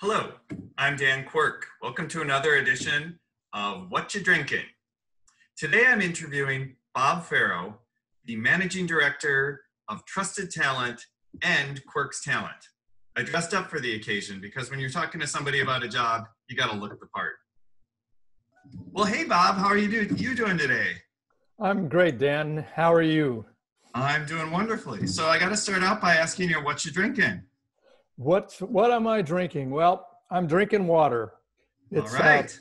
Hello, I'm Dan Quirk. Welcome to another edition of What'cha Drinkin. Today I'm interviewing Bob Ferro, the Managing Director of Trusted Talent and Quirk's Talent. I dressed up for the occasion because when you're talking to somebody about a job, you got to look the part. Well, hey Bob, how are you doing today? I'm great, Dan. How are you? I'm doing wonderfully. So I got to start out by asking you what you drinking. What am I drinking? Well, I'm drinking water. All right.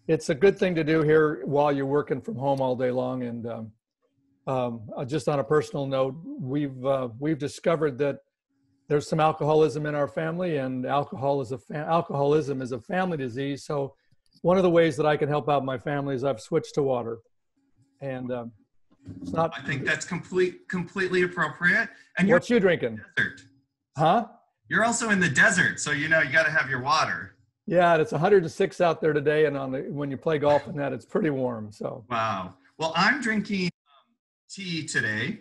It's a good thing to do here while you're working from home all day long. And just on a personal note, we've discovered that there's some alcoholism in our family, and alcoholism is a family disease. So one of the ways that I can help out my family is I've switched to water. And it's not. I think that's completely appropriate. And what you drinking? Desert. Huh? You're also in the desert, so you got to have your water. Yeah, it's 106 out there today, and when you play golf and that, it's pretty warm. So. Wow. Well, I'm drinking tea today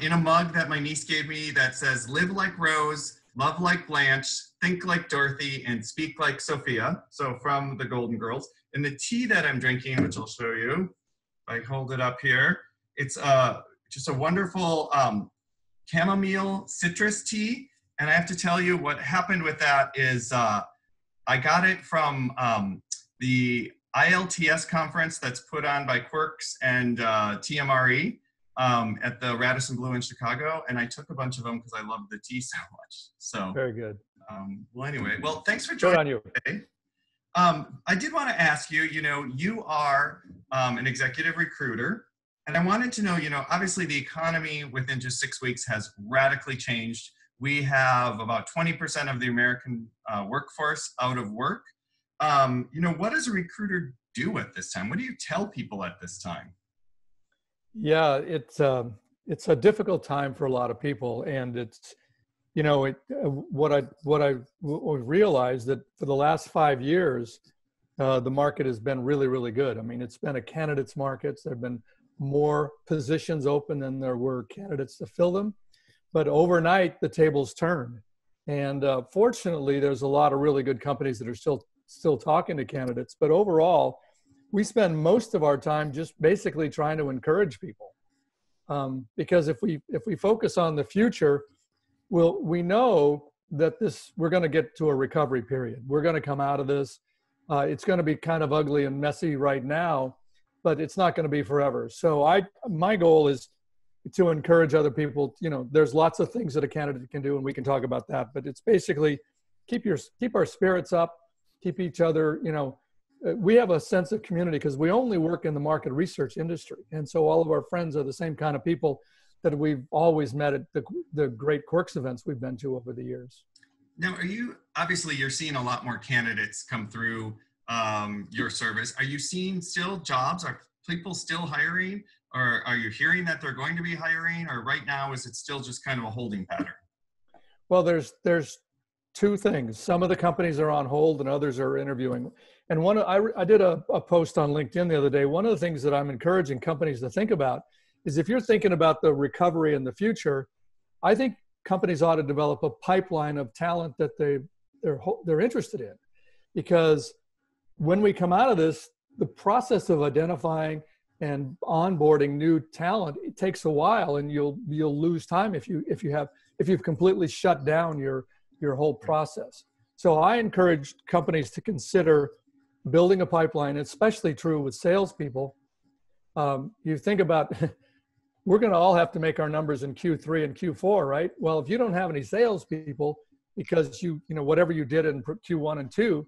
in a mug that my niece gave me that says "Live like Rose, love like Blanche, think like Dorothy, and speak like Sophia." So from the Golden Girls. And the tea that I'm drinking, which I'll show you, if I hold it up here, it's just a wonderful chamomile citrus tea. And I have to tell you what happened with that is I got it from the ILTS conference that's put on by Quirks and TMRE at the Radisson Blu in Chicago. And I took a bunch of them because I love the tea so much. So very good. Well, anyway, thanks for joining me today. I did want to ask you, you are an executive recruiter. And I wanted to know, obviously the economy within just 6 weeks has radically changed. We have about 20% of the American workforce out of work. What does a recruiter do at this time? What do you tell people at this time? Yeah, it's a difficult time for a lot of people, and it's what I realized that for the last 5 years, the market has been really, really good. I mean, it's been a candidates market. There have been more positions open than there were candidates to fill them. But overnight, the tables turned. And fortunately, there's a lot of really good companies that are still talking to candidates. But overall, we spend most of our time just basically trying to encourage people. Because if we focus on the future, we know that we're going to get to a recovery period. We're going to come out of this. It's going to be kind of ugly and messy right now, but it's not going to be forever. So my goal is to encourage other people. There's lots of things that a candidate can do, and we can talk about that, but it's basically keep our spirits up, keep each other, we have a sense of community because we only work in the market research industry. And so all of our friends are the same kind of people that we've always met at the great Quirks events we've been to over the years. Now, obviously you're seeing a lot more candidates come through your service. Are you seeing still jobs? Are people still hiring? Or are you hearing that they're going to be hiring? Or right now, is it still just kind of a holding pattern? Well, there's two things. Some of the companies are on hold and others are interviewing. And I did a post on LinkedIn the other day. One of the things that I'm encouraging companies to think about is if you're thinking about the recovery in the future, I think companies ought to develop a pipeline of talent that they're interested in. Because when we come out of this, the process of identifying and onboarding new talent, it takes a while, and you'll lose time if you've completely shut down your whole process. So I encourage companies to consider building a pipeline, especially true with salespeople. You think about, we're going to all have to make our numbers in Q3 and Q4, right? Well, if you don't have any salespeople because whatever you did in Q1 and 2,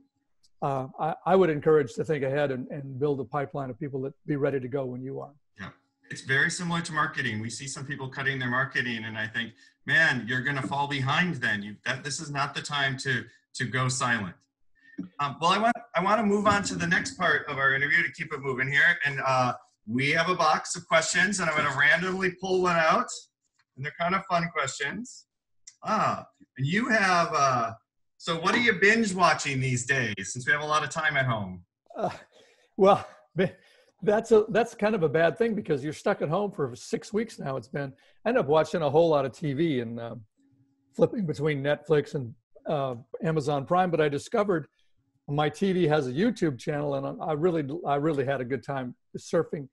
I would encourage to think ahead and build a pipeline of people that be ready to go when you are. Yeah, it's very similar to marketing. We see some people cutting their marketing, and I think, man, you're going to fall behind then. This is not the time to go silent. Well, I want to move on to the next part of our interview to keep it moving here. And we have a box of questions, and I'm going to randomly pull one out. And they're kind of fun questions. And you have... So what are you binge watching these days, since we have a lot of time at home? Well, that's kind of a bad thing because you're stuck at home for 6 weeks now. I end up watching a whole lot of TV and flipping between Netflix and Amazon Prime, but I discovered my TV has a YouTube channel, and I really had a good time surfing,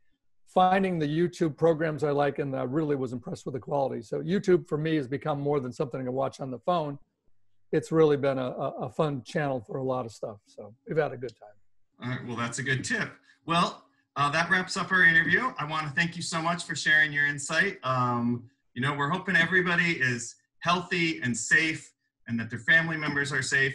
finding the YouTube programs I like, and I really was impressed with the quality. So YouTube for me has become more than something I can watch on the phone. It's really been a fun channel for a lot of stuff. So we've had a good time. All right, well, that's a good tip. Well, that wraps up our interview. I want to thank you so much for sharing your insight. You know, we're hoping everybody is healthy and safe, and that their family members are safe.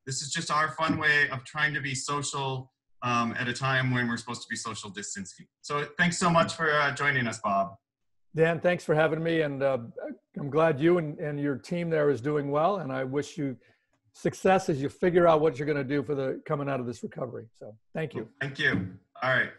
This is just our fun way of trying to be social at a time when we're supposed to be social distancing. So thanks so much for joining us, Bob. Dan, thanks for having me. And I'm glad you and your team there is doing well. And I wish you success as you figure out what you're going to do for the coming out of this recovery. So thank you. Thank you. All right.